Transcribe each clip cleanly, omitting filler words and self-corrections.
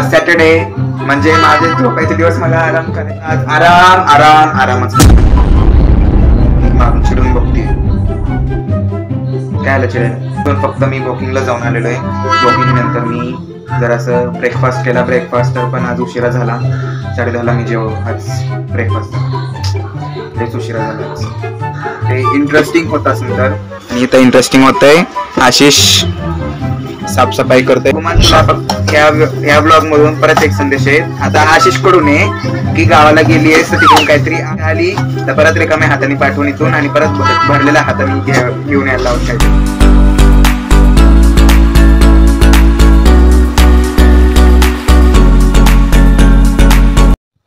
आज सॅटर्डे म्हणजे माझे झोपायचे दिवस, मला आराम करायचा. आज आरामच मागून चिडून बघते काय चिडेल. पण फक्त मी वॉकिंगला जाऊन आलेलो आहे. वॉकिंग नंतर मी जरासं ब्रेकफास्ट केला. ब्रेकफास्ट पण आज उशिरा झाला. 10:30ला मी आज ब्रेकफास्ट झाला. तेच उशिरा झाला. ते इंटरेस्टिंग होत असेल तर, आणि इथं इंटरेस्टिंग होतंय. आशिष साफसफाई करतोय. या ब्लॉग मधून परत एक संदेश आहे. आता आशिष कडून आहे की गावाला गेली आहेस तर तिकडून काहीतरी आली तर परत रिकाम्या हाताने पाठवून इथून, आणि परत भरलेल्या हाताने घेऊन यायला लावून काहीतरी.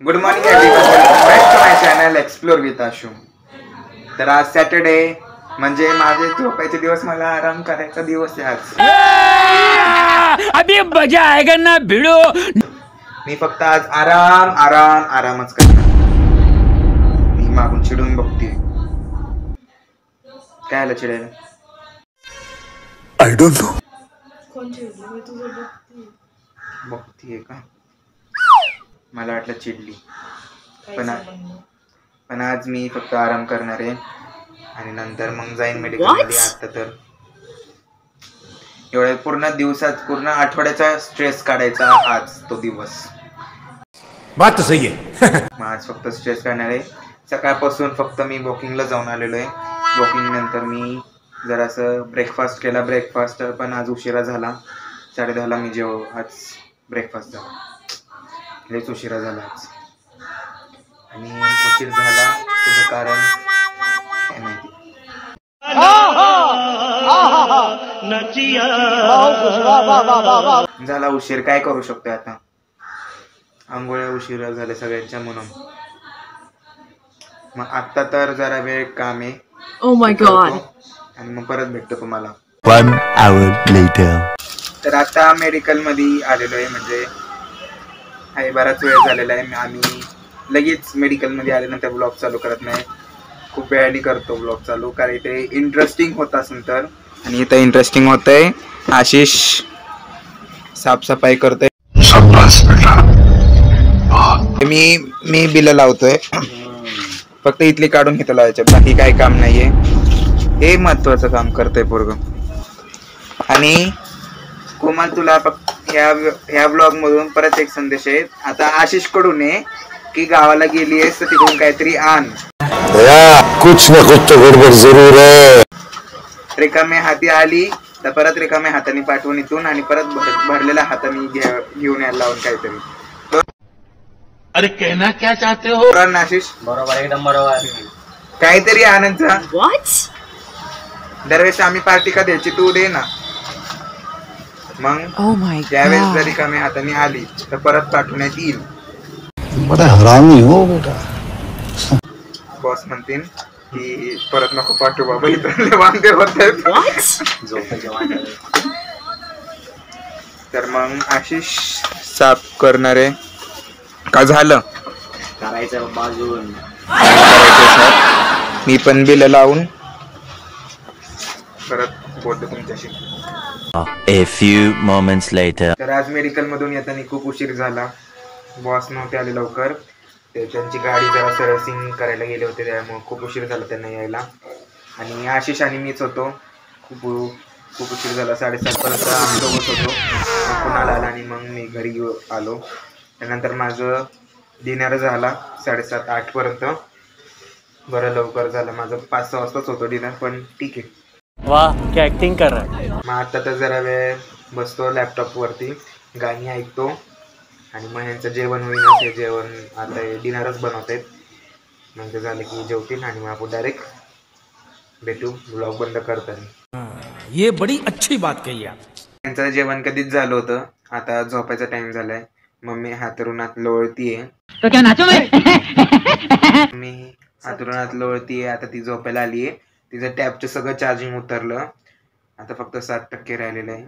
Good morning everyone, welcome back to my channel explore with Ashu. तर आज सॅटर्डे म्हणजे माझे झोपायचे दिवस, मला आराम करायचा दिवस आहे आज. अभी मजा आएगा ना भिडो. मी फक्त आज आरामच करणार. मी मागून चिडून बघते काय चिडायला. I don't know. कोण चिडली? मी तुझं बघतीये का? मला वाटलं चिडली. पण आज मी फक्त आराम करणार आहे आणि नंतर मग जाईन मेडिकल मध्ये. आता तर एवढ्या पूर्ण दिवसात, पूर्ण आठवड्याचा स्ट्रेस काढायचा आज तो दिवस. बात तो सही आहे. आज फक्त स्ट्रेस काढणार आहे. सकाळपासून फक्त मी वॉकिंगला जाऊन आलेलो आहे. वॉकिंग नंतर मी जरासं ब्रेकफास्ट केला. ब्रेकफास्ट पण आज उशिरा झाला. 10:30ला मी आज ब्रेकफास्ट झाला. लयच उशिरा झाला आज. आणि उशीर झाला तुझं कारण काय माहिती. झाला उशीर, काय करू शकतोय आता. आंघोळ्या उशिरा झाल्या सगळ्यांच्या म्हणून. मग आता तर जरा वेळ काम आहे. Oh my God. आणि मग परत भेटतो तुम्हाला. 1 hour later. तर आता मेडिकल मध्ये आलेलो आहे. म्हणजे बराच वेळ झालेला आहे. आम्ही लगेच मेडिकल मध्ये आल्यानंतर ब्लॉग चालू करत नाही. खूप वेळाने करतो ब्लॉग चालू, कारण इथे इंटरेस्टिंग होत असेल तर. आणि इथं इंटरेस्टिंग होतंय. आशिष साफसफाई करतोय. मी बिल लावतोय. फक्त इथली काढून इथं लावायचं, बाकी काही काम नाहीये. हे महत्वाचं काम करतोय पोरगं. आणि कोमल, तुला ह्या ब्लॉग मधून परत एक संदेश आहे. आता आशिष कडून आहे की गावाला गेली आहेस तर तिकडून काहीतरी आण. कुछ ना कुछ तो गडबड जरूर है. रिकाम्या हाती आली तर परत रिकाम्या हाताने पाठवून इथून, आणि परत भरलेल्या हाताने घेऊन यायला लावून काहीतरी. अरे कहना क्या चाहते हो? आशिष बरोबर, एकदम बरोबर. काहीतरी आणायचा. व्हॉट? दरवेळेस आम्ही पार्टी का द्यायची, तू दे ना. मग त्यावेळेस जर रिकाम्या हाताने आली तर परत पाठवण्यात येईल. बड़ा हरामी हो बेटा. बॉस म्हणतील की परत नको पाठवू बाबा, इथले वांदे होत आहेत. तर मग आशिष साफ करणार आहे का? झालं करायचं बाजून. मी पण बिल लावून परत बोलतो तुमच्याशी. A few moments later. तर आज मेडिकल मधून येताना खूप उशीर झाला. बॉस नव्हते आले लवकर. त्यांची गाडी जरा सर्व्हिसिंग करायला गेले होते, त्यामुळे खूप उशीर झाला त्यांना यायला. आणि आशिष आणि मीच होतो. खूप उशीर झाला. 7:30 पर्यंत आम्ही दोघंच होतो. कुणाला आला आणि मग मी घरी आलो. त्यानंतर माझं डिनर झाला 7:30-8 पर्यंत. बरं लवकर झालं माझं. 5-6 वाजताच होतो डिनर, पण ठीक आहे. वाह, क्या ऍक्टिंग कर रहा है. मग आता तर जरा वेळ बसतो लॅपटॉप वरती, गाणी ऐकतो, आणि मग ह्यांचं जेवण होईल. हे जेवण आता डिनरच बनवतात. मग ते झालं की जेवतील आणि मग आपण डायरेक्ट भेटू ब्लॉग बंद करताना. ये बड़ी अच्छी बात कही आप. त्यांचं जेवण कधीच झालं होतं. आता झोपायचा टाइम झालाय. मम्मी हातरुणात लोळतीये. मी हातरुणात लोळतीये. आता ती झोपायला आलीये. तिचं टॅबचं सगळं चार्जिंग उतरलं. आता फक्त 7% राहिलेलं आहे.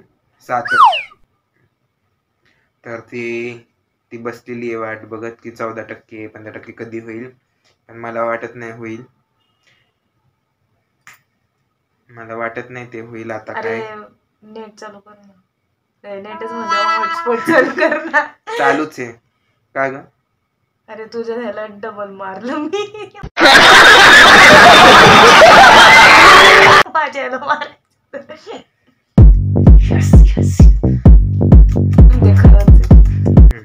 7. तर ती बसलेली आहे वाट बघत की 14%, 15% कधी होईल. पण मला वाटत नाही होईल. मला वाटत नाही ते होईल आता. काय नेट चालू कर ना. नेटच म्हणजे हॉटस्पॉट चालू कर ना. चालूच आहे. का ग? अरे तुझ्या ह्याला डबल मारलं मी. माझ्या ह्याला मारायचं. ते खरंच आहे.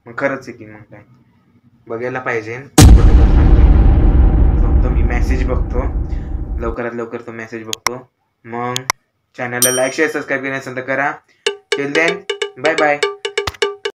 मग खरंच आहे की मग काय बघायला पाहिजे. फक्त मी मेसेज बघतो, लवकरात लवकर तो मेसेज बघतो. मग चॅनलला लाईक शेअर सबस्क्राईब केलं नसेल तर करा. Till then bye bye.